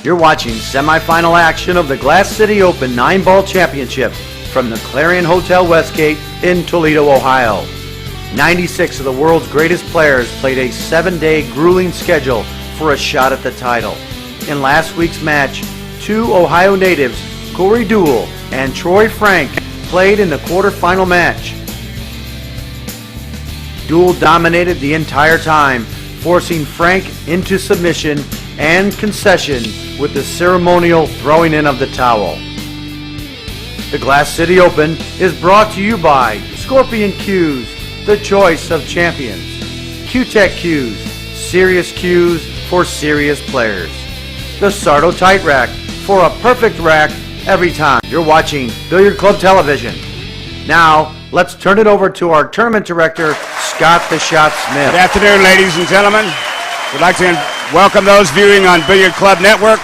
You're watching semifinal action of the Glass City Open 9-Ball Championship from the Clarion Hotel Westgate in Toledo, Ohio. 96 of the world's greatest players played a 7-day grueling schedule for a shot at the title. In last week's match, 2 Ohio natives, Corey Duell and Troy Frank, played in the quarterfinal match. Duell dominated the entire time, forcing Frank into submission and concession with the ceremonial throwing in of the towel. The Glass City Open is brought to you by Scorpion Cues, the choice of champions. Q-Tech Cues, serious cues for serious players. The Sardo Tight Rack, for a perfect rack every time. You're watching Billiard Club Television. Now, let's turn it over to our tournament director, Scott the Shot Smith. Good afternoon, ladies and gentlemen. We'd like to welcome those viewing on Billiard Club Network.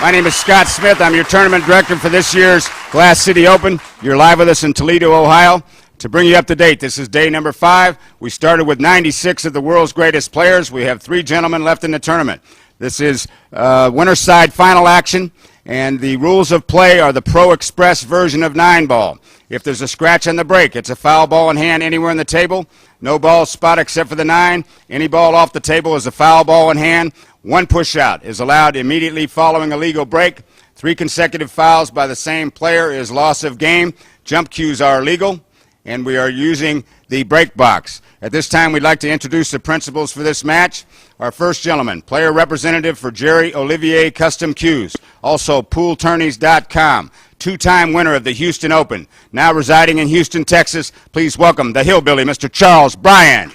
My name is Scott Smith. I'm your tournament director for this year's Glass City Open. You're live with us in Toledo, Ohio. To bring you up to date, this is day number 5. We started with 96 of the world's greatest players. We have 3 gentlemen left in the tournament. This is winner's side final action, and the rules of play are the Pro Express version of 9-ball. If there's a scratch on the break, it's a foul ball in hand anywhere on the table. No ball spot except for the 9. Any ball off the table is a foul ball in hand. 1 push out is allowed immediately following a legal break. 3 consecutive fouls by the same player is loss of game. Jump cues are illegal, and we are using the break box. At this time, we'd like to introduce the principals for this match. Our first gentleman, player representative for Jerry Olivier Custom Cues, also pooltourneys.com, 2-time winner of the Houston Open, now residing in Houston, Texas. Please welcome the hillbilly, Mr. Charles Bryant.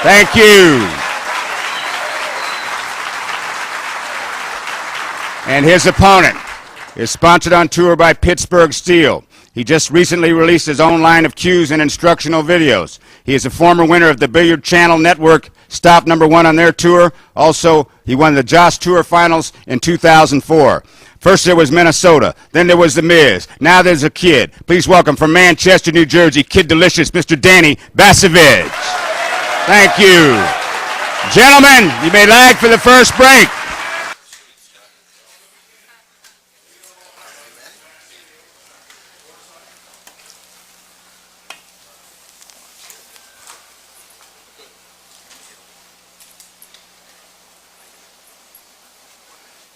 Thank you. And his opponent is sponsored on tour by Pittsburgh Steel. He just recently released his own line of cues and instructional videos. He is a former winner of the Billiard Channel Network, stop #1 on their tour. Also, he won the Joss Tour Finals in 2004. First there was Minnesota, then there was The Miz, now there's a kid. Please welcome from Manchester, New Jersey, Kid Delicious, Mr. Danny Basavich. Thank you. Gentlemen, you may lag for the first break.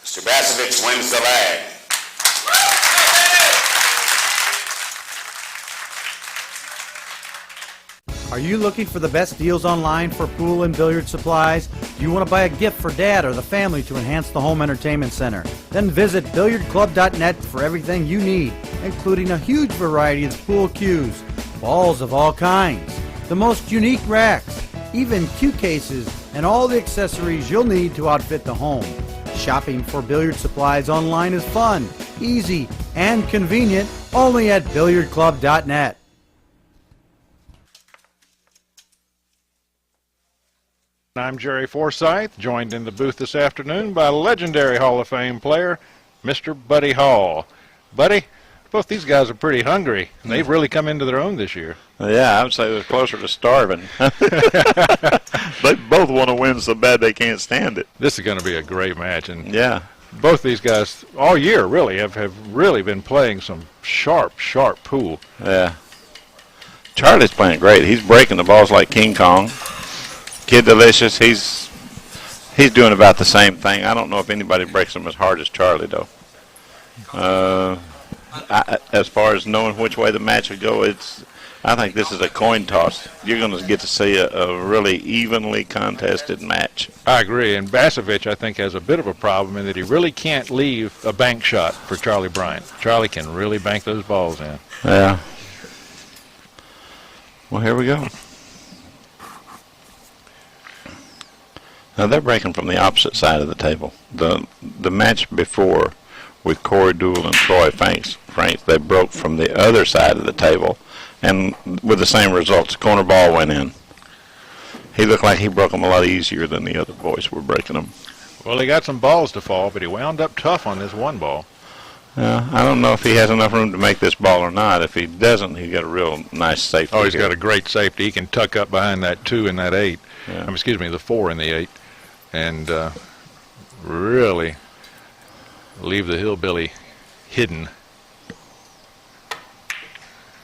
Mr. Basavich wins the lag. Are you looking for the best deals online for pool and billiard supplies? Do you want to buy a gift for dad or the family to enhance the home entertainment center? Then visit billiardclub.net for everything you need, including a huge variety of pool cues, balls of all kinds, the most unique racks, even cue cases, and all the accessories you'll need to outfit the home. Shopping for billiard supplies online is fun, easy, and convenient, only at billiardclub.net. I'm Jerry Forsythe, joined in the booth this afternoon by legendary Hall of Fame player, Mr. Buddy Hall. Buddy, both these guys are pretty hungry, and they've really come into their own this year. Yeah, I would say they're closer to starving. They both want to win so bad they can't stand it. This is going to be a great match, and yeah, both these guys all year really have really been playing some sharp pool. Yeah. Charlie's playing great. He's breaking the balls like King Kong. Kid Delicious, he's doing about the same thing. I don't know if anybody breaks them as hard as Charlie, though. As far as knowing which way the match would go, I think this is a coin toss. You're going to get to see a really evenly contested match. I agree, and Basavich, I think, has a bit of a problem in that he really can't leave a bank shot for Charlie Bryant. Charlie can really bank those balls in. Yeah. Well, here we go. Now they're breaking from the opposite side of the table. The match before with Corey Duell and Troy Franks, they broke from the other side of the table, and with the same results. Corner ball went in. He looked like he broke them a lot easier than the other boys were breaking them. Well, he got some balls to fall, but he wound up tough on this one ball. I don't know if he has enough room to make this ball or not. If he doesn't, he's got a real nice safety. Oh, he's here. got a great safety. He can tuck up behind that 2 and that 8. Yeah. Excuse me, the 4 and the 8. And really leave the hillbilly hidden.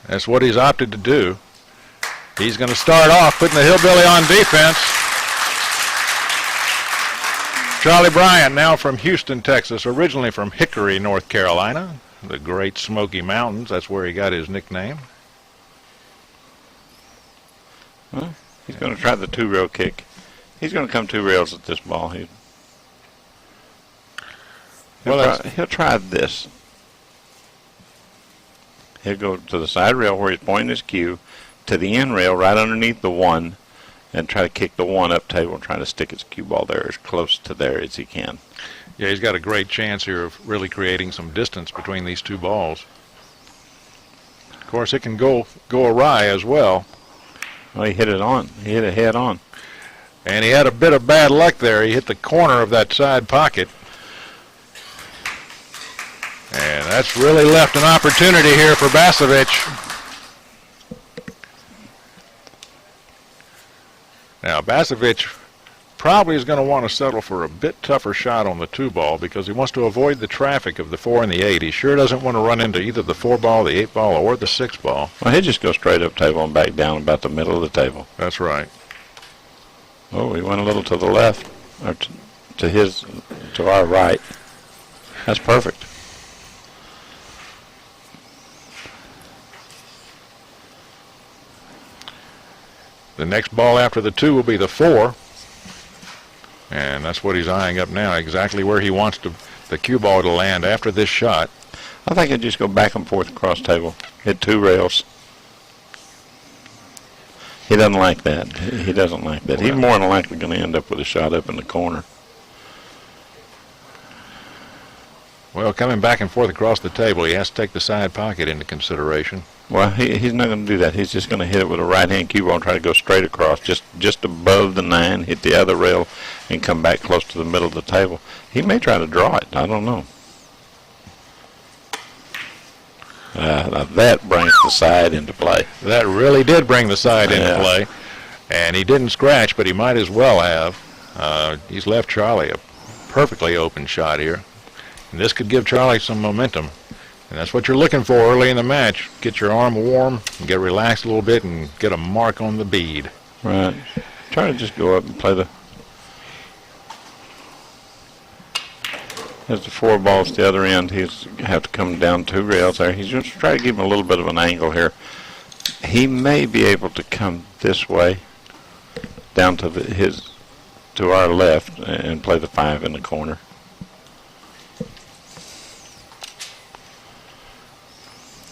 That's what he's opted to do. He's going to start off putting the hillbilly on defense. Charlie Bryant, now from Houston, Texas, originally from Hickory, North Carolina, the Great Smoky Mountains. That's where he got his nickname. Well, he's going to try the 2-rail kick. He's going to come 2 rails at this ball. He'll try this. He'll go to the side rail where he's pointing his cue, to the end rail right underneath the 1, and try to kick the 1 up table and try to stick his cue ball there as close to there as he can. Yeah, he's got a great chance here of really creating some distance between these 2 balls. Of course, it can go awry as well. Well, he hit it on. He hit it head on. And he had a bit of bad luck there. He hit the corner of that side pocket. And that's really left an opportunity here for Basavich. Now, Basavich probably is going to want to settle for a bit tougher shot on the 2 ball because he wants to avoid the traffic of the 4 and the 8. He sure doesn't want to run into either the 4 ball, the 8 ball, or the 6 ball. Well, he'll just go straight up table and back down about the middle of the table. That's right. Oh, he went a little to the left, or to our right. That's perfect. The next ball after the 2 will be the 4. And that's what he's eyeing up now, exactly where he wants the cue ball to land after this shot. I think he'll just go back and forth across table, hit 2 rails. He doesn't like that. He doesn't like that. He's more than likely going to end up with a shot up in the corner. Well, coming back and forth across the table, he has to take the side pocket into consideration. Well, he's not going to do that. He's just going to hit it with a right-hand cue ball and try to go straight across, just above the 9, hit the other rail, and come back close to the middle of the table. He may try to draw it. I don't know. Now that brings the side into play. That really did bring the side into play. And he didn't scratch, but he might as well have. He's left Charlie a perfectly open shot here. And this could give Charlie some momentum. And that's what you're looking for early in the match. Get your arm warm, and get relaxed a little bit, and get a mark on the bead. Right. Try to just go up and play the... There's the 4 balls at the other end. He's have to come down 2 rails there. He's just trying to give him a little bit of an angle here. He may be able to come this way, down to to our left, and play the 5 in the corner.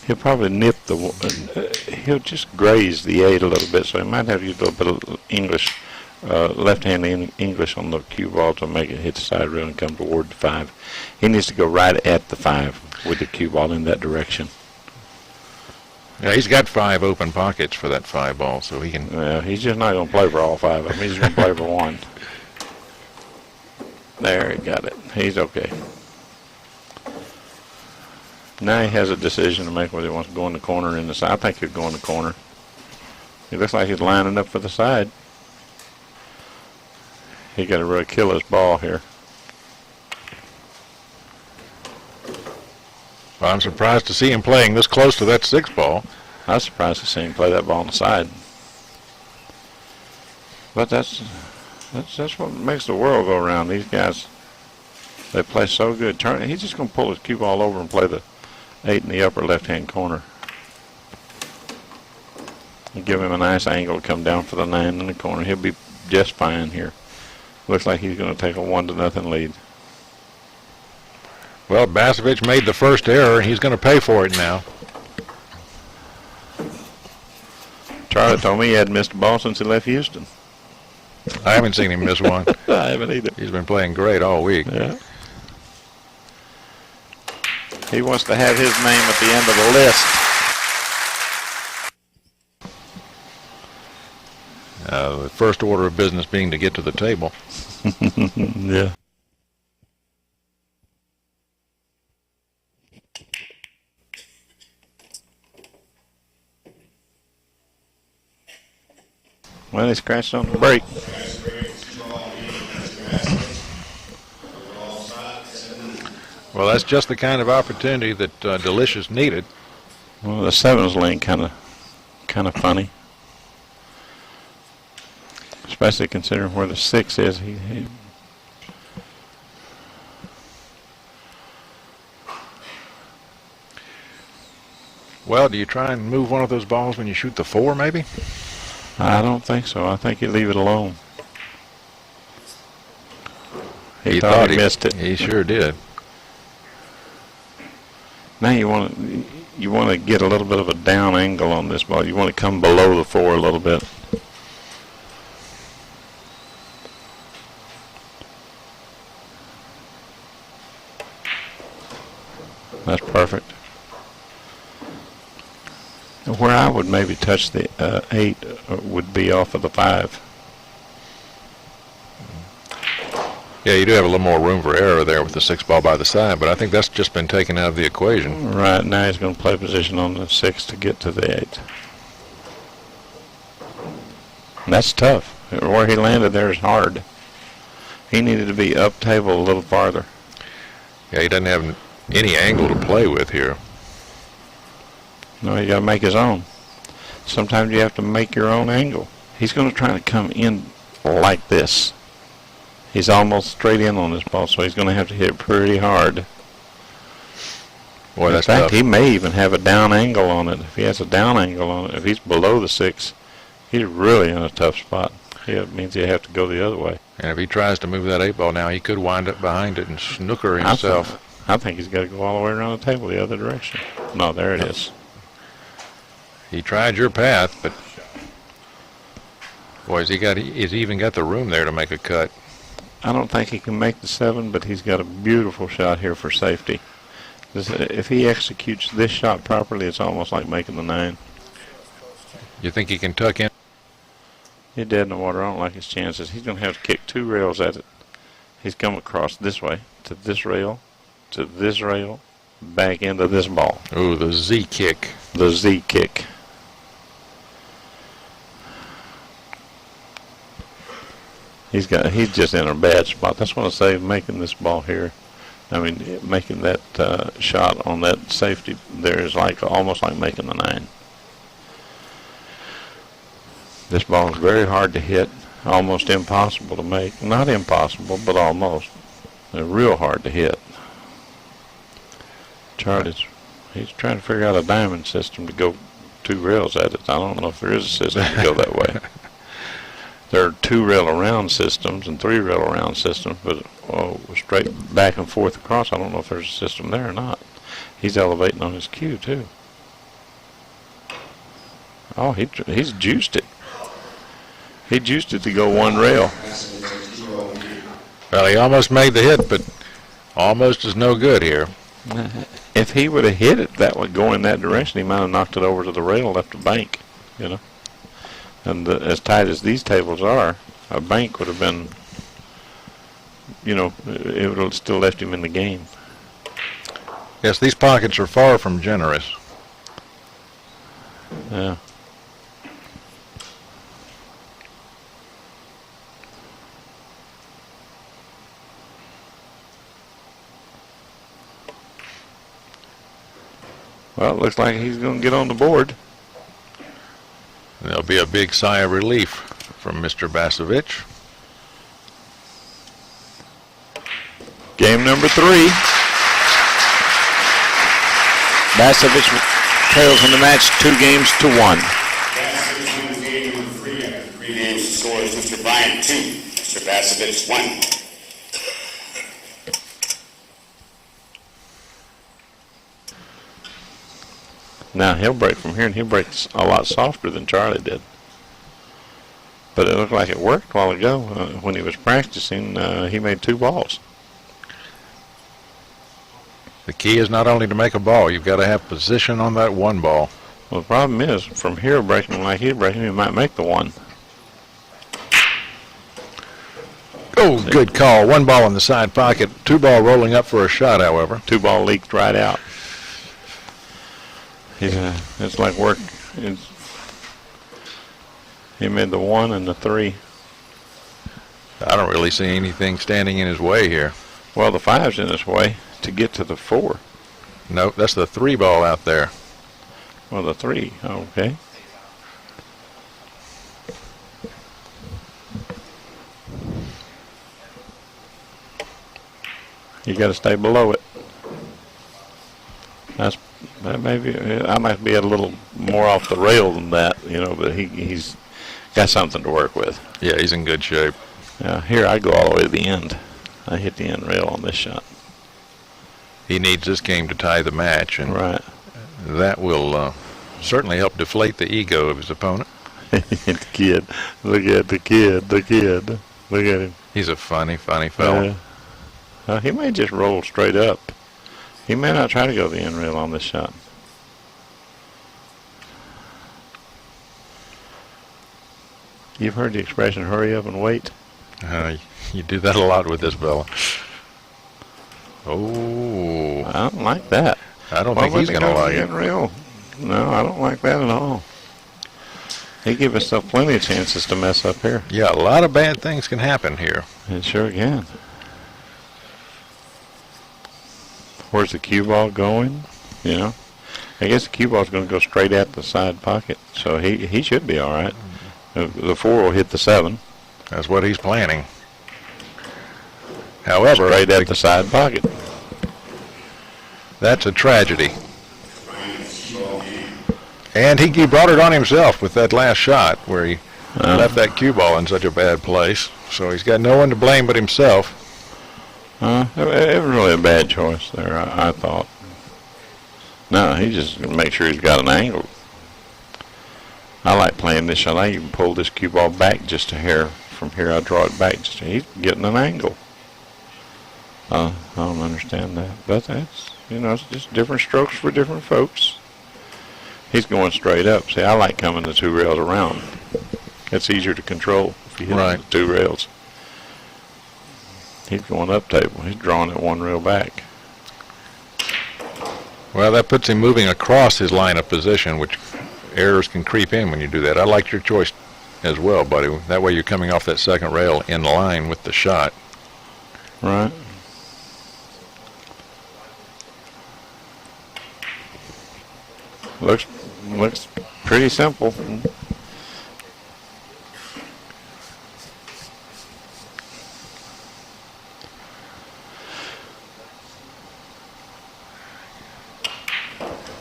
He'll probably nip he'll just graze the 8 a little bit, so he might have to use a little bit of English, left-hand English on the cue ball to make it hit the side rail and come toward the 5. He needs to go right at the 5 with the cue ball in that direction. Yeah, he's got 5 open pockets for that 5 ball, so he can... Yeah, he's just not going to play for all 5 of them. He's going to play for 1. There, he got it. He's okay. Now he has a decision to make whether he wants to go in the corner or in the side. I think he'll go in the corner. He looks like he's lining up for the side. He got to really kill his ball here. Well, I'm surprised to see him playing this close to that 6 ball. I was surprised to see him play that ball on the side. But that's what makes the world go around. These guys, they play so good. He's just going to pull his cue ball over and play the 8 in the upper left-hand corner. And give him a nice angle to come down for the 9 in the corner. He'll be just fine here. Looks like he's going to take a 1-0 lead. Well, Basavich made the first error, and he's going to pay for it now. Charlie told me he hadn't missed a ball since he left Houston. I haven't seen him miss one. I haven't either. He's been playing great all week. Yeah. He wants to have his name at the end of the list. The first order of business being to get to the table. Yeah. Well, he scratched on the brake. Well, that's just the kind of opportunity that Delicious needed. Well, the 7's laying kind of funny, especially considering where the 6 is. Well, do you try and move one of those balls when you shoot the 4, maybe? I don't think so. I think you leave it alone. He thought he missed it. He sure did. Now you want to get a little bit of a down angle on this ball. You want to come below the 4 a little bit. That's perfect. Where I would maybe touch the 8 would be off of the 5. Yeah, you do have a little more room for error there with the 6 ball by the side, but I think that's just been taken out of the equation. Right, now he's going to play position on the 6 to get to the 8. And that's tough. Where he landed there is hard. He needed to be up table a little farther. Yeah, he doesn't have any angle to play with here. No, you got to make his own. Sometimes you have to make your own angle. He's going to try to come in like this. He's almost straight in on this ball, so he's going to have to hit pretty hard. Boy, in that's fact, tough. he may even have a down angle on it. If he has a down angle on it, if he's below the 6, he's really in a tough spot. It means he'll have to go the other way. And if he tries to move that 8 ball now, he could wind up behind it and snooker himself. I think he's got to go all the way around the table the other direction. No, there it is. He tried your path, but boy, he's even got the room there to make a cut. I don't think he can make the 7, but he's got a beautiful shot here for safety. If he executes this shot properly, it's almost like making the 9. You think he can tuck in? He's dead in the water. I don't like his chances. He's going to have to kick 2 rails at it. He's come across this way, to this rail, back into this ball. Ooh, the Z kick. The Z kick. He's just in a bad spot. That's what I say, making this ball here. I mean, making that shot on that safety there is almost like making the 9. This ball is very hard to hit, almost impossible to make. Not impossible, but almost. They're real hard to hit. He's trying to figure out a diamond system to go 2 rails at it. I don't know if there is a system to go that way. There are 2 rail around systems and 3 rail around systems, but straight back and forth across, I don't know if there's a system there or not. He's elevating on his cue too. Oh, he's juiced it. He juiced it to go 1 rail. Well, he almost made the hit, but almost is no good here. If he would have hit it that would go in that direction, he might have knocked it over to the rail and left the bank, you know. And as tight as these tables are, a bank would have been, you know, it would have still left him in the game. Yes, these pockets are far from generous. Yeah. Well, it looks like he's going to get on the board. There'll be a big sigh of relief from Mr. Basavich. Game number 3. Basavich trails in the match 2 games to 1. Basavich wins game number 3 after 3 games. The score is Mr. Bryant 2, Mr. Basavich 1. Now he'll break from here, and he'll break a lot softer than Charlie did. But it looked like it worked a while ago. When he was practicing, he made 2 balls. The key is not only to make a ball, you've got to have position on that 1 ball. Well, the problem is, from here breaking like he's breaking, he might make the 1. Oh, good call. 1 ball in the side pocket. 2 ball rolling up for a shot, however. 2 ball leaked right out. It's like work. He made the 1 and the 3. I don't really see anything standing in his way here. Well, the 5's in his way. to get to the 4. No, that's the 3 ball out there. Well, the 3. Okay. You got to stay below it. That maybe I might be a little more off the rail than that, you know, but he's got something to work with. Yeah, he's in good shape. Here I go all the way to the end. I hit the end rail on this shot. He needs this game to tie the match, and right. That will certainly help deflate the ego of his opponent. The kid. Look at the kid. The kid. Look at him. He's a funny fellow. He may just roll straight up. He may not try to go the end rail on this shot. You've heard the expression, hurry up and wait? You do that a lot with this fella. Oh. I don't like that. I don't think he's going to like it. Rail? No, I don't like that at all. He gives himself plenty of chances to mess up here. Yeah, a lot of bad things can happen here. It sure can. Where's the cue ball going? You know, I guess the cue ball's going to go straight at the side pocket, so he should be all right. The 4 will hit the 7. That's what he's planning. However, straight at the side pocket. That's a tragedy. And he brought it on himself with that last shot where he left that cue ball in such a bad place. So he's got no one to blame but himself. It was really a bad choice there, I thought. No, he's just going to make sure he's got an angle. I like playing this shot. I even pull this cue ball back just a hair. From here, I draw it back. He's getting an angle. I don't understand that. But that's, you know, it's just different strokes for different folks. He's going straight up. See, I like coming the 2 rails around. It's easier to control if you hit the 2 rails. He's going up table. He's drawing it 1 rail back. Well, that puts him moving across his line of position, which errors can creep in when you do that. I liked your choice as well, buddy. That way you're coming off that 2nd rail in line with the shot. Right. Looks pretty simple.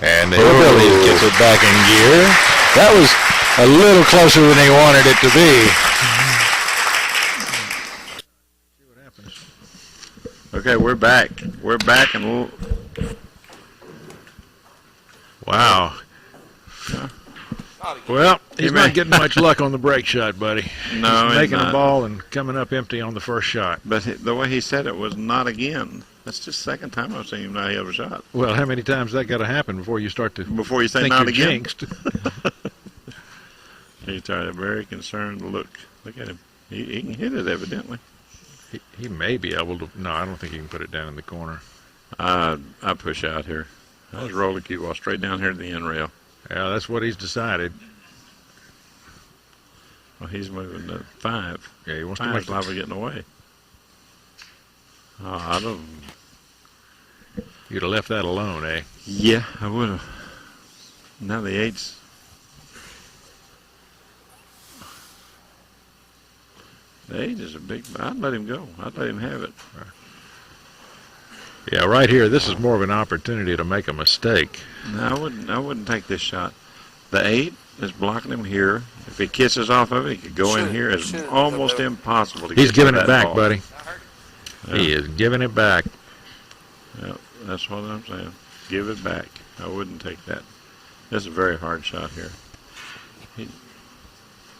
And the hillbilly gets it back in gear. That was a little closer than he wanted it to be. See what happens. Okay, we're back. We're back, and wow. Well, he's not getting much luck on the break shot, buddy. No, he's making a ball and coming up empty on the first shot. But the way he said it was not again. That's just the 2nd time I've seen him not have a shot. Well, how many times that got to happen before you start to before you say think not you're again? Jinxed? He's got a very concerned look. Look at him. He can hit it evidently. He may be able to. No, I don't think he can put it down in the corner. I push out here. I just roll the cue ball straight down here to the end rail. Yeah, that's what he's decided. Well, he's moving to 5. Yeah, he wants to Five's make liable getting away. Oh, I don't. You'd have left that alone, eh? Yeah, I would have. Now the 8's. The 8 is a big. I'd let him go. I'd let him have it. Yeah, right here, this is more of an opportunity to make a mistake. No, I wouldn't take this shot. The 8 is blocking him here. If he kisses off of it, he could go in here. It's almost impossible to get He's giving to it that back, ball. buddy. Yeah. He is giving it back. Yep, that's what I'm saying. Give it back. I wouldn't take that. This is a very hard shot here.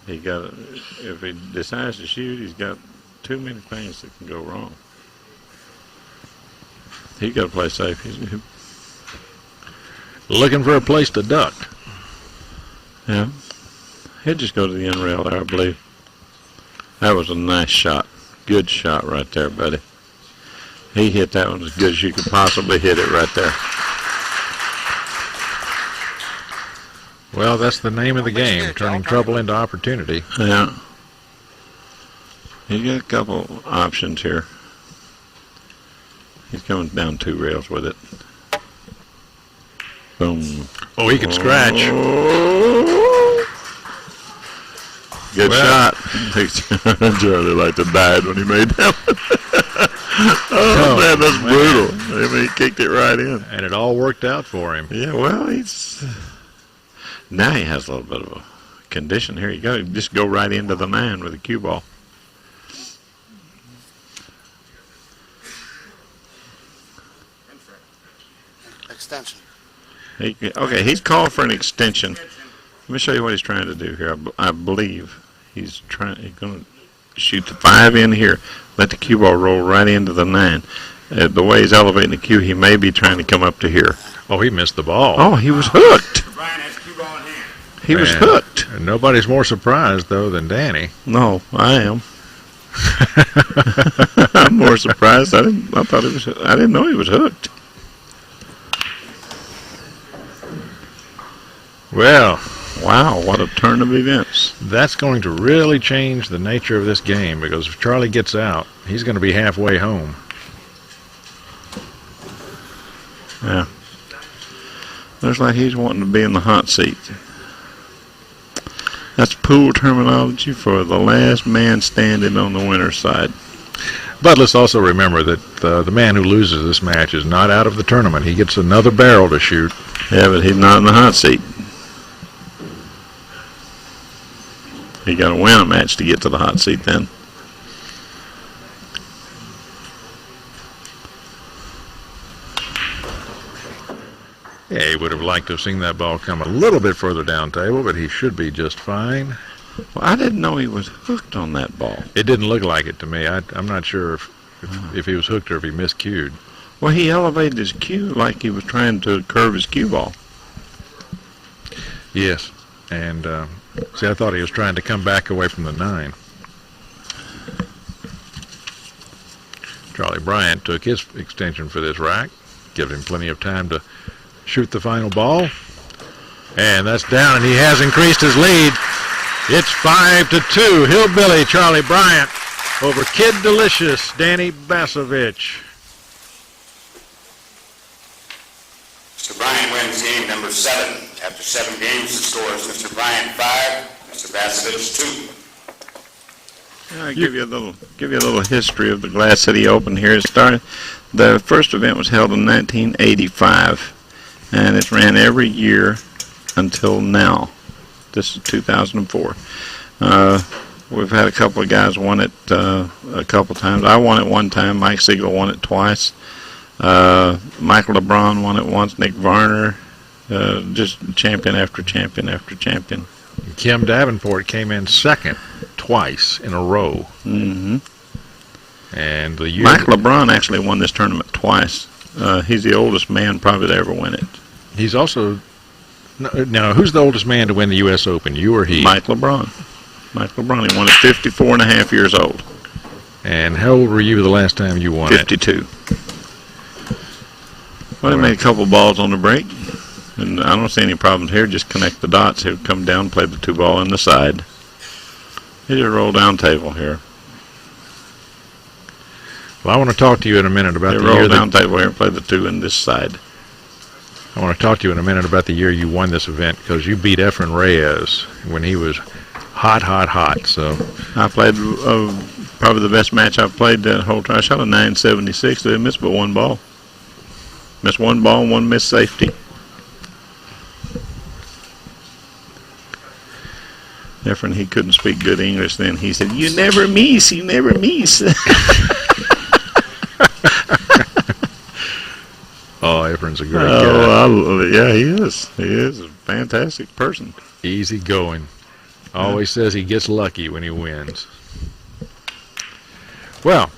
He got. If he decides to shoot, he's got too many things that can go wrong. He got to play safe. He's Looking for a place to duck. yeah. He'll just go to the end rail there, I believe. That was a nice shot. Good shot right there, buddy. He hit that one as good as you could possibly hit it right there. Well, that's the name of the game, turning trouble into opportunity. Yeah. He's got a couple options here. He's coming down 2 rails with it. Boom. Oh, he can scratch. Oh. Good shot. Charlie like to died when he made that one. Oh, man, that's brutal. I mean, he kicked it right in. And it all worked out for him. Yeah, well, now he has a little bit of a condition. Here you go. You just go right into the 9 with a cue ball. Extension. Okay, he's called for an extension. Let me show you what he's trying to do here. I believe he's going to shoot the 5 in here, let the cue ball roll right into the 9. The way he's elevating the cue, he may be trying to come up to here. Oh, he missed the ball. Oh, he was hooked. He was hooked. And nobody's more surprised, though, than Danny. No, I am. I'm more surprised. I didn't know he was hooked. Well, wow, what a turn of events. That's going to really change the nature of this game, because if Charlie gets out, he's going to be halfway home. Yeah. Looks like he's wanting to be in the hot seat. That's pool terminology for the last man standing on the winner's side. But let's also remember that the man who loses this match is not out of the tournament. He gets another barrel to shoot. Yeah, but he's not in the hot seat. He got to win a match to get to the hot seat then. Yeah, he would have liked to have seen that ball come a little bit further down table, but he should be just fine. Well, I didn't know he was hooked on that ball. It didn't look like it to me. I'm not sure if he was hooked or if he miscued. Well, he elevated his cue like he was trying to curve his cue ball. Yes, and see, I thought he was trying to come back away from the 9. Charlie Bryant took his extension for this rack, gives him plenty of time to shoot the final ball. And that's down, and he has increased his lead. It's 5-2. Hillbilly Charlie Bryant over Kid Delicious Danny Basavich. Mr. Bryant wins game number 7. After 7 games, the score is Mr. Bryant 5, Mr. Basavich 2. I'll give you a little history of the Glass City Open here. It started. The first event was held in 1985, and it's ran every year until now. This is 2004. We've had a couple of guys won it a couple times. I won it one time. Mike Siegel won it twice. Michael LeBron won it once. Nick Varner, just champion after champion after champion. Kim Davenport came in second twice in a row. Mm-hmm. And the year Mike LeBron actually won this tournament twice. He's the oldest man probably to ever win it. He's also now. Who's the oldest man to win the U.S. Open? You or he? Mike LeBron. Mike LeBron. He won at 54 and a half years old. And how old were you the last time you won 52. it? 52. Well, he made a couple balls on the break, and I don't see any problems here. Just connect the dots. He'll come down, play the 2 ball in the side. He just roll down table here. Well, I want to talk to you in a minute about the roll year down table here and play the 2 in this side. I want to talk to you in a minute about the year you won this event, because you beat Efren Reyes when he was hot. So I played probably the best match I've played that whole time. I shot a 976. They missed but 1 ball. Missed 1 ball and 1 missed safety. Efren, he couldn't speak good English then. He said, "You never miss, you never miss." Oh, Efren's a great guy. Yeah, he is. He is a fantastic person. Easy going. Always says he gets lucky when he wins. Well,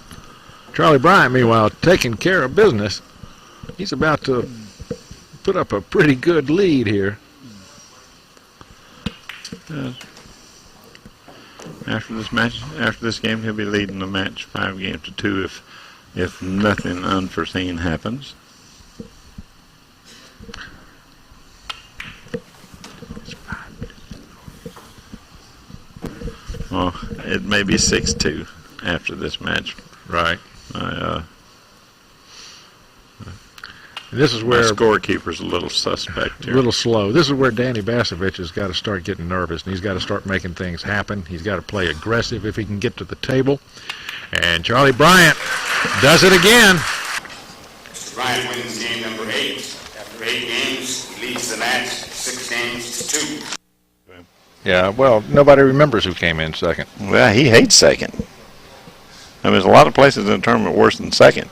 Charlie Bryant, meanwhile, taking care of business. He's about to put up a pretty good lead here. After this game, he'll be leading the match 5-2 if nothing unforeseen happens. Well, it may be 6-2 after this match. Right. This is My where scorekeeper's a little suspect a here. little slow. This is where Danny Basavich has got to start getting nervous, and he's got to start making things happen. He's got to play aggressive if he can get to the table. And Charlie Bryant does it again. Mr. Bryant wins game number 8. After 8 games, he leads the match 6 games to 2. Yeah, well, nobody remembers who came in second. Well, he hates second. I mean, there's a lot of places in the tournament worse than second.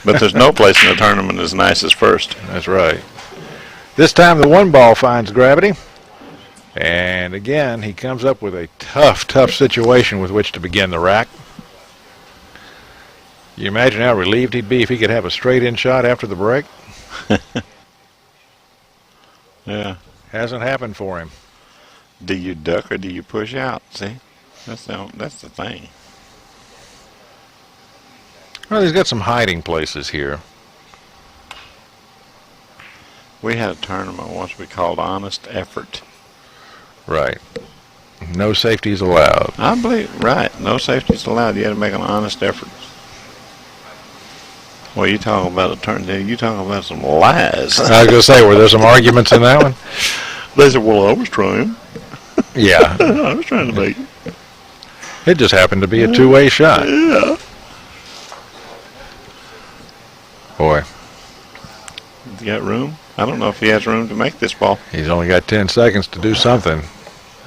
But there's no place in the tournament as nice as first. That's right. This time the one ball finds gravity. And again, he comes up with a tough situation with which to begin the rack. You imagine how relieved he'd be if he could have a straight-in shot after the break? Yeah. Hasn't happened for him. Do you duck or do you push out? See? That's the thing. Well, he's got some hiding places here. We had a tournament once we called Honest Effort. Right. No safeties allowed. I believe, right. No safeties allowed. You had to make an honest effort. Well, you talking about a tournament. You talking about some lies. I was going to say, were there some arguments in that one? They said, well, I was trying. Yeah. I was trying to make it. It just happened to be a two-way shot. Yeah. Boy, You got room? I don't know if he has room to make this ball. he's only got 10 seconds to do something.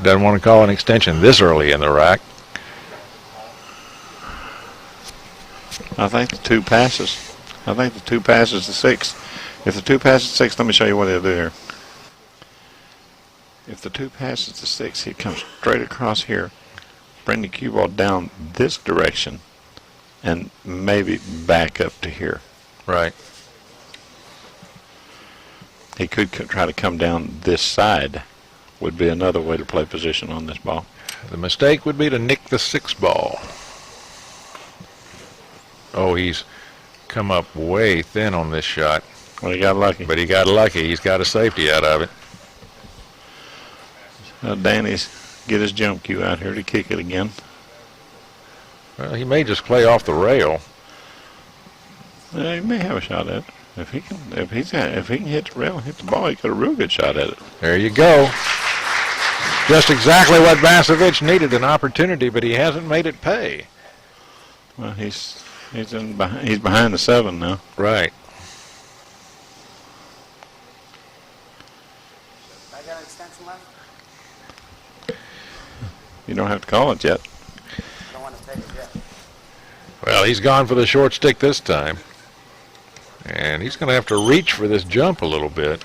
Doesn't want to call an extension this early in the rack. I think the 2 passes. I think the 2 passes to 6. If the 2 passes to 6, let me show you what he'll do here. If the 2 passes to 6, he comes straight across here, bring the cue ball down this direction, and maybe back up to here. Right. He could try to come down this side, would be another way to play position on this ball. The mistake would be to nick the 6 ball. Oh, he's come up way thin on this shot. Well, he got lucky. But he got lucky. He's got a safety out of it. Danny's get his jump cue out here to kick it again. Well, he may just play off the rail. He may have a shot at it. If he can hit the rail, hit the ball, he got a real good shot at it. There you go. Just exactly what Basavich needed, an opportunity, but he hasn't made it pay. Well, he's behind the 7 now. Right. I got an extension left? You don't have to call it yet. I don't want to take it yet. Well, he's gone for the short stick this time. And he's going to have to reach for this jump a little bit.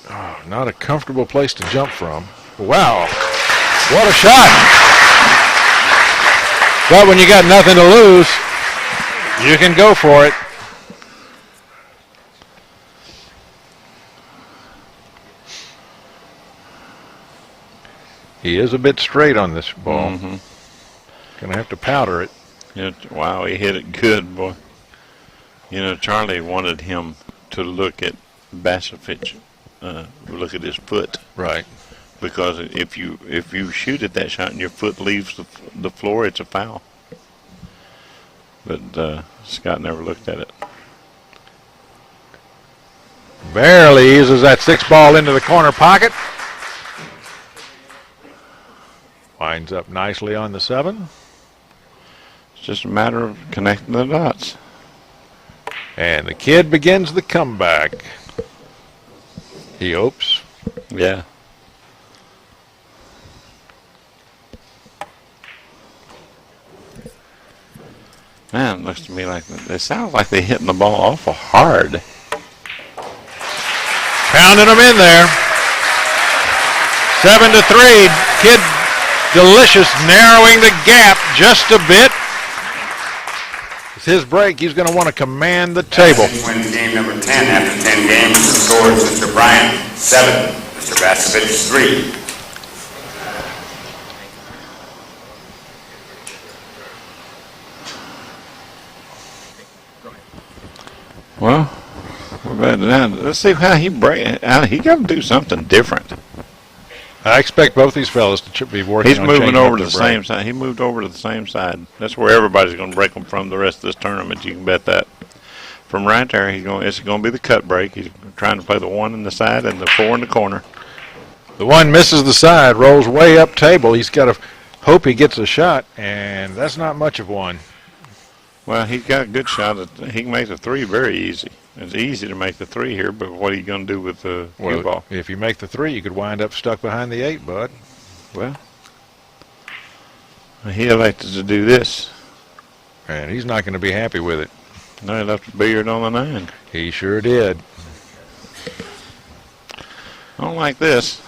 Oh, not a comfortable place to jump from. Wow. What a shot. But when you got nothing to lose, you can go for it. He is a bit straight on this ball. Mm-hmm. Gonna have to powder it. Wow, he hit it good, boy. You know, Charlie wanted him to look at Basavich, look at his foot. Right. Because if you shoot at that shot and your foot leaves the floor, it's a foul. But Scott never looked at it. Barely eases that 6 ball into the corner pocket. Winds up nicely on the 7. It's just a matter of connecting the dots. And the kid begins the comeback. He hopes. Yeah. Man, it looks to me like it sounds like they're hitting the ball awful hard. Pounding them in there. 7-3. Kid Delicious narrowing the gap just a bit. With his break, he's going to want to command the table. Wins game number 10 after 10 games. The score is Mr. Bryant 7, Mr. Basavich 3. Well, we're about to, let's see how he break. He got to do something different. I expect both these fellas to be working He's on moving changing over up to their the break. same side. He moved over to the same side. That's where everybody's going to break them from the rest of this tournament. You can bet that. From right there, it's going to be the cut break. He's trying to play the 1 in the side and the 4 in the corner. The 1 misses the side, rolls way up table. He's got to hope he gets a shot, and that's not much of one. Well, he's got a good shot. He can make the 3 very easy. It's easy to make the 3 here, but what are you going to do with the cue ball? If you make the 3, you could wind up stuck behind the 8, bud. Well, he elected to do this. And he's not going to be happy with it. No, he left the billiard on the 9. He sure did. I don't like this.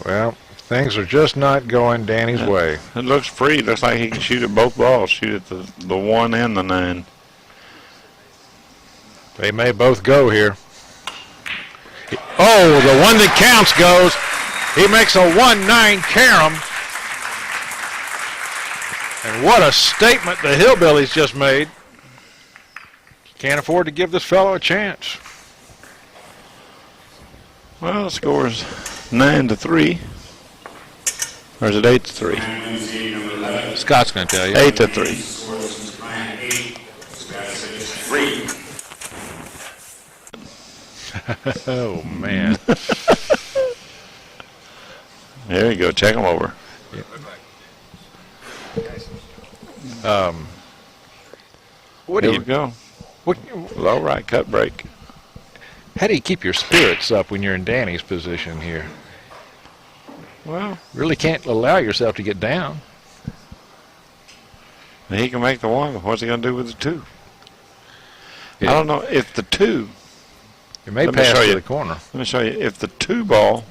Well, things are just not going Danny's way. It looks free. It looks like he can shoot at both balls. Shoot at the 1 and the 9. They may both go here. Oh, the one that counts goes. He makes a 1-9 carom. And what a statement the Hillbillies just made. Can't afford to give this fellow a chance. Well, the score is 9-3. Or is it 8-3? Scott's going to tell you. 8-3. 3. Oh, man. There you go. Check him over. What do Here you we go. What, Low right cut break. how do you keep your spirits up when you're in Danny's position here? Well, Really can't allow yourself to get down. he can make the 1. What's he going to do with the 2? Yeah. I don't know if the 2. It may Let me pass show to you. the corner. Let me show you. If the 2 ball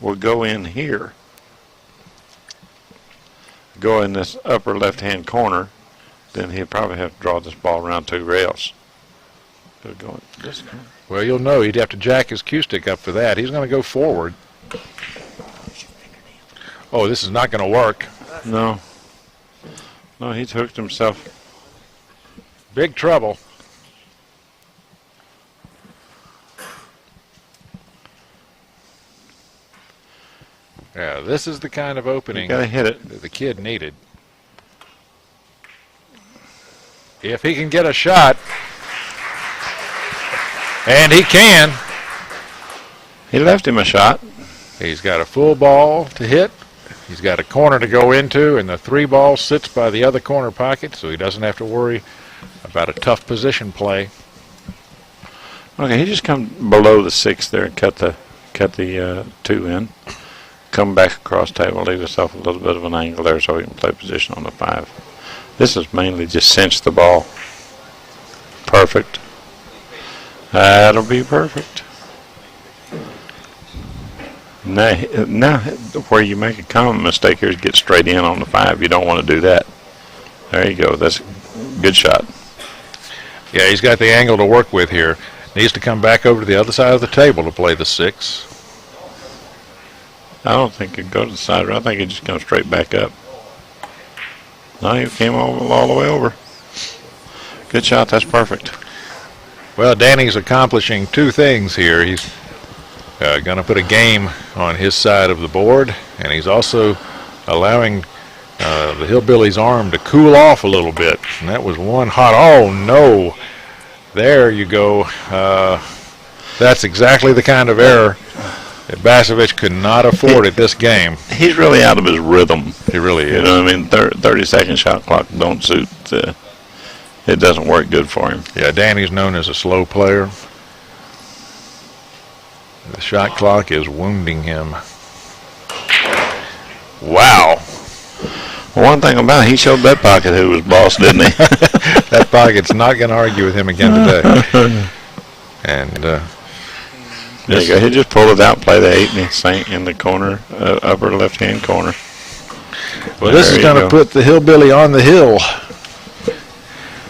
will go in here, go in this upper left-hand corner, then he'll probably have to draw this ball around 2 rails. It'll go in this corner. Well, you'll know he'd have to jack his cue stick up for that. He's going to go forward. Oh, this is not going to work. No. No, he's hooked himself. Big trouble. Yeah, this is the kind of You opening got to hit it. that the kid needed. If he can get a shot, and he can. He left him a shot. He's got a full ball to hit. He's got a corner to go into, and the 3 ball sits by the other corner pocket, so he doesn't have to worry about a tough position play. Okay, he just come below the 6 there and cut the 2 in. Come back across table, leave himself a little bit of an angle there so he can play position on the 5. This is mainly just cinch the ball. Perfect. That'll be perfect. Now, where you make a common mistake here is get straight in on the 5. You don't want to do that. There you go. That's a good shot. Yeah, he's got the angle to work with here. Needs to come back over to the other side of the table to play the 6. I don't think he'd go to the side. I think he'd just come straight back up. No, he came all the way over. Good shot. That's perfect. Well, Danny's accomplishing 2 things here. He's going to put a game on his side of the board, and he's also allowing the Hillbillies' arm to cool off a little bit. And that was one hot. Oh, no. There you go. That's exactly the kind of error that Basavich could not afford at this game. He's really out of his rhythm. He really is. You know what I mean? 30-second shot clock don't suit. It doesn't work good for him. Yeah, Danny's known as a slow player. The shot clock is wounding him. Wow. One thing about it, he showed that pocket who was boss, didn't he? That pocket's not going to argue with him again today. And There you go. He just pulled it out, play the 8 in the corner, upper left-hand corner. well, this is going to put the Hillbilly on the hill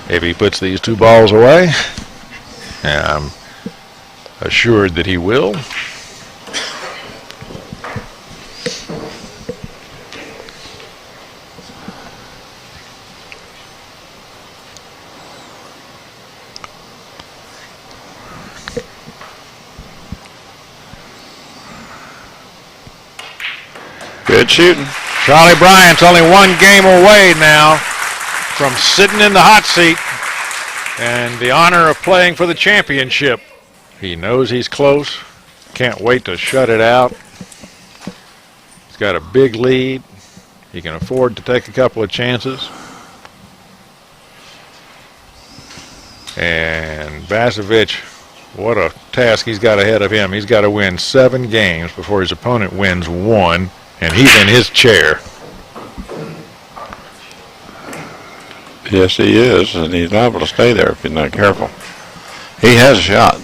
if he puts these 2 balls away. And I'm assured that he will. Good shooting. Charlie Bryant's only one game away now from sitting in the hot seat and the honor of playing for the championship. He knows he's close. Can't wait to shut it out. He's got a big lead. He can afford to take a couple of chances. And Basavich, what a task he's got ahead of him. He's got to win 7 games before his opponent wins 1, and he's in his chair. Yes, he is, and he's liable to stay there if he's not careful. He has a shot.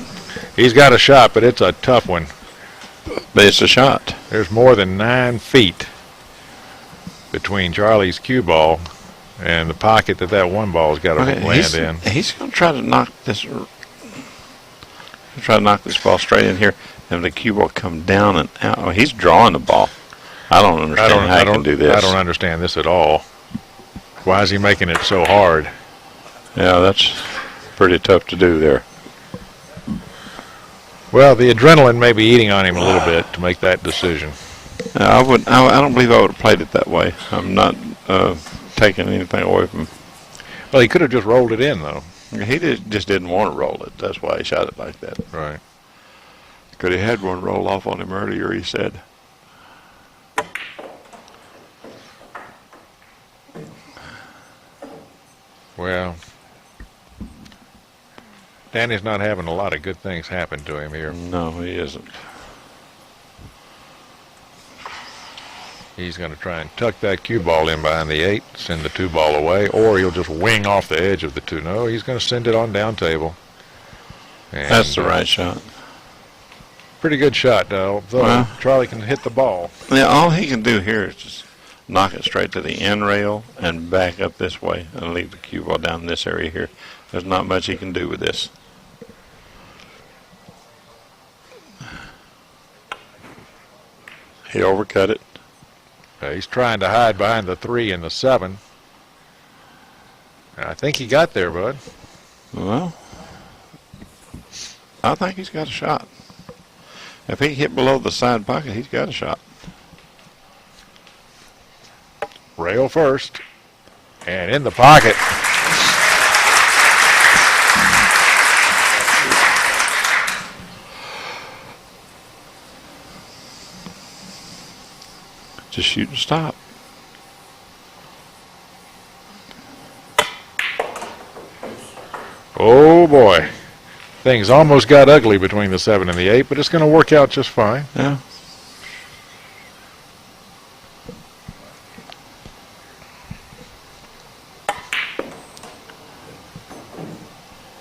He's got a shot, but it's a tough one. But it's a shot. There's more than 9 feet between Charlie's cue ball and the pocket that one ball's got to land in. He's going to try to knock this. Try to knock this ball straight in here, and the cue ball come down and out. Oh, he's drawing the ball. I don't understand how he can do this. I don't understand this at all. Why is he making it so hard? Yeah, that's pretty tough to do there. Well, the adrenaline may be eating on him a little bit to make that decision. I don't believe I would have played it that way. I'm not taking anything away from him. Well, he could have just rolled it in, though. He just didn't want to roll it. That's why he shot it like that. Right. Could have had one roll off on him earlier, he said. Well, Danny's not having a lot of good things happen to him here. No, he isn't. He's going to try and tuck that cue ball in behind the 8, send the 2 ball away, or he'll just wing off the edge of the 2. No, he's going to send it on down table. And that's the right shot. Pretty good shot, though. Charlie can hit the ball. Yeah, all he can do here is just knock it straight to the end rail and back up this way and leave the cue ball down in this area here. There's not much he can do with this. He overcut it. He's trying to hide behind the 3 and the 7. I think he got there, bud. Well, I think he's got a shot. If he hit below the side pocket, he's got a shot. Rail first. And in the pocket. Just shoot and stop. Oh boy. Things almost got ugly between the 7 and the 8, but it's going to work out just fine. Yeah.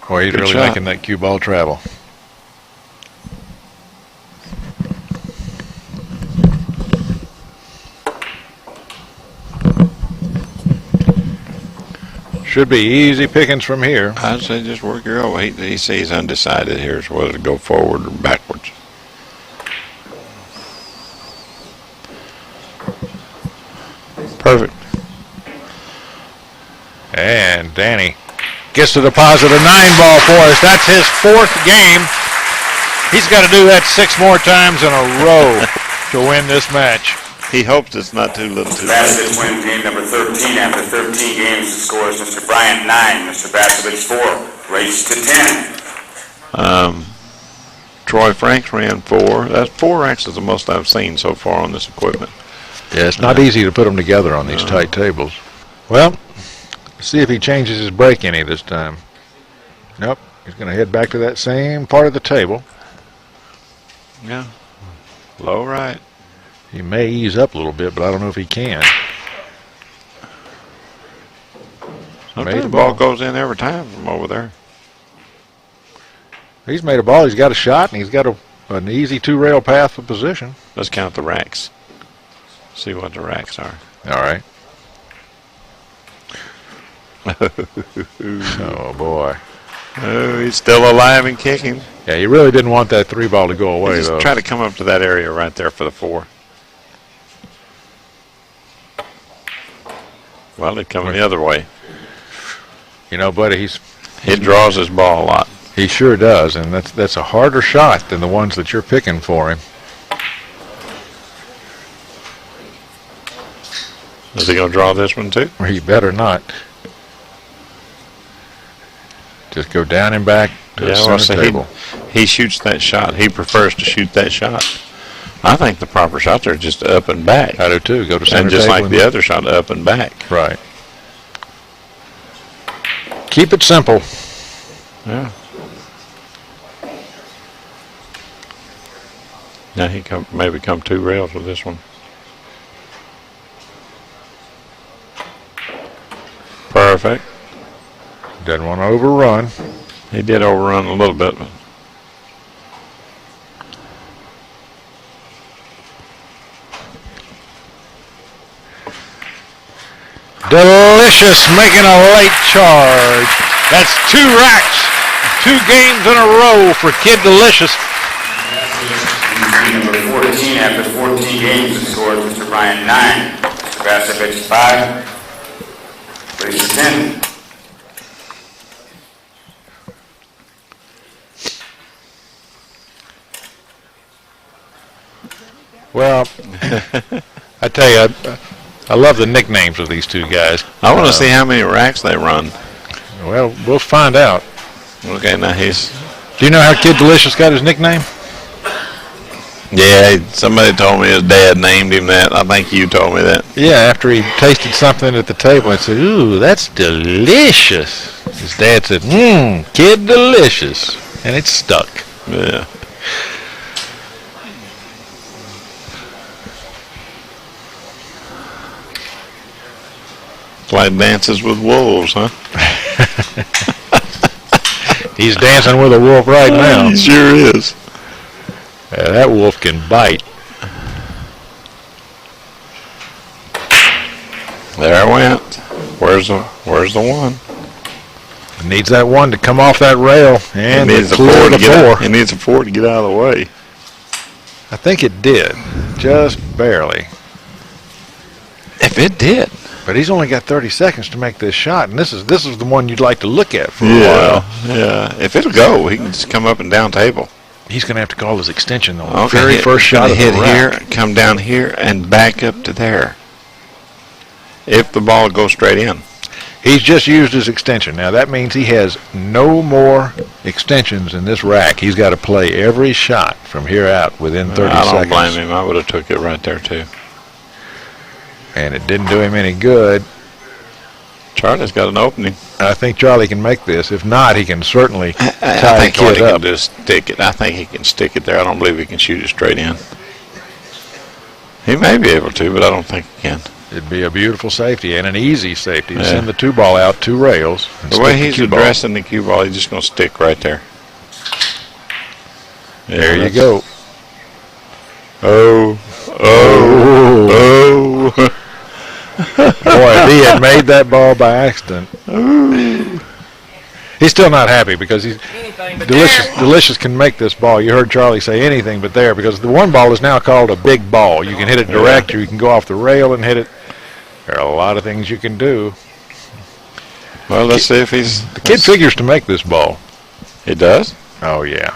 Boy, he's really making that cue ball travel. Should be easy pickings from here. I'd say just work your way. He sees undecided here as whether to go forward or backwards. Perfect. And Danny gets to deposit a 9-ball for us. That's his 4th game. He's got to do that 6 more times in a row to win this match. He hopes it's not too little too late. Basavich wins game number 13. After 13 games, the score is Mr. Bryant 9, Mr. Basavich 4. Race to 10. Troy Franks ran 4. That's 4 actually the most I've seen so far on this equipment. Yeah, it's not easy to put them together on these tight tables. Well, let's see if he changes his break any this time. Nope, he's going to head back to that same part of the table. Yeah, low right. He may ease up a little bit, but I don't know if he can. Sometimes the ball goes in every time from over there. He's made a ball. He's got a shot, and he's got an easy 2-rail path of position. Let's count the racks. See what the racks are. All right. Oh, boy. Oh, he's still alive and kicking. Yeah, he really didn't want that 3-ball to go away, Just though. try to come up to that area right there for the 4. Well, they're coming the other way. You know, buddy, he draws his ball a lot. He sure does, and that's a harder shot than the ones that you're picking for him. Is he going to draw this one too? He better not. Just go down and back to the center table. He shoots that shot. He prefers to shoot that shot. I think the proper shots are just up and back. I do too. Go to center and just table. like the other shot, up and back. Right. Keep it simple. Yeah. Now he maybe come 2 rails with this one. Perfect. Doesn't want to overrun. He did overrun a little bit. But Delicious making a late charge. That's 2 racks. 2 games in a row for Kid Delicious. Number 14 after 14 games, the score is Mr. Bryant 9, Mr. Basavich 5, Frazier 10. Well, I tell you, I love the nicknames of these 2 guys. I want to see how many racks they run. Well, we'll find out. Okay, now he's... Do you know how Kid Delicious got his nickname? Yeah, somebody told me his dad named him that. I think you told me that. Yeah, after he tasted something at the table and said, "Ooh, that's delicious." His dad said, Kid Delicious. And it stuck. Yeah. It's like Dances with Wolves, huh? He's dancing with a wolf right now. He sure is. That wolf can bite. There it went. Where's the one? Needs that one to come off that rail and He needs clear the 4. He needs a 4 to get out of the way. I think it did, just barely. If it did. But he's only got 30 seconds to make this shot, and this is the one you'd like to look at for a while. Yeah. If it'll go, he can just come up and down table. He's going to have to call his extension on the Okay, very first shot of the hit here, rack. come down here, and back up to there. If the ball goes straight in. He's just used his extension. Now, that means he has no more extensions in this rack. He's got to play every shot from here out within 30 seconds. I don't blame him. I would have took it right there, too. And it didn't do him any good. Charlie's got an opening. I think Charlie can make this. If not, he can certainly I tie think the kid Charlie up. can just stick it. I think he can stick it there. I don't believe he can shoot it straight in. He may be able to, but I don't think he can. It'd be a beautiful safety and an easy safety to Yeah. send the 2 ball out 2 rails. And The way stick he's cue ball. addressing the cue ball, he's just going to stick right there. Yeah, There you that's- go. Oh. Boy, if he had made that ball by accident. He's still not happy because he's Delicious can make this ball. You heard Charlie say anything but there, because the 1 ball is now called a big ball. You can hit it direct, or you can go off the rail and hit it. There are a lot of things you can do. Well, let's see if he's... The kid figures to make this ball. He does? Oh, yeah.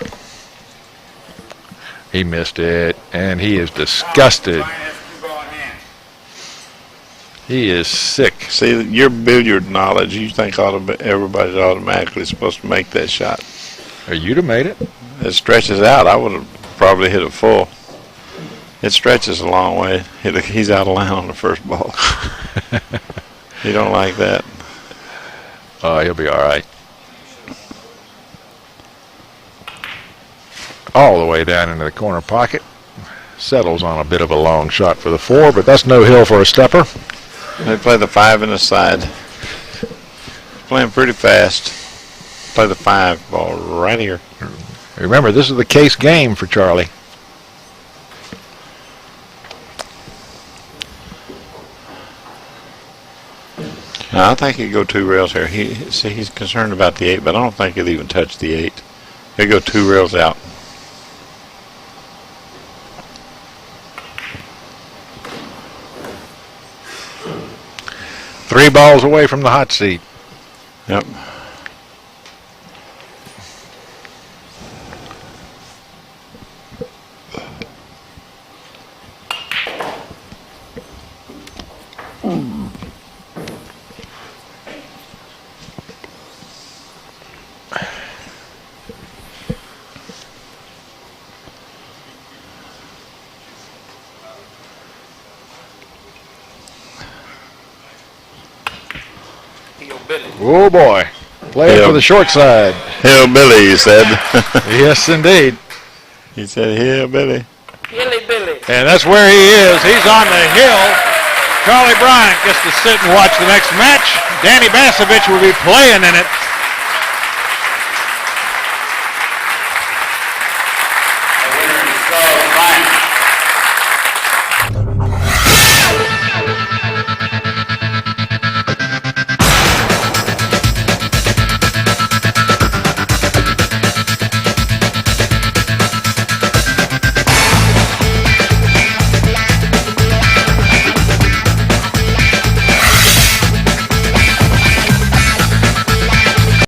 He missed it, and he is disgusted. He is sick. See, your billiard knowledge, you think everybody's automatically supposed to make that shot. You'd have made it. It stretches out. I would have probably hit it full. It stretches a long way. He's out of line on the first ball. He don't like that. Oh, he'll be all right. All the way down into the corner pocket. Settles on a bit of a long shot for the 4, but that's no hill for a stepper. They play the 5 in the side. Playing pretty fast. Play the 5 ball right here. Remember, this is the case game for Charlie. Now, I think he'd go 2 rails here. He's concerned about the 8, but I don't think he'll even touch the 8. He'll go 2 rails out. Three balls away from the hot seat. Yep. Oh, boy. Playing for the short side. Hillbilly, he said. Yes, indeed. He said hillbilly. And that's where he is. He's on the hill. Charlie Bryant gets to sit and watch the next match. Danny Basavich will be playing in it. The winner is Charles Bryant.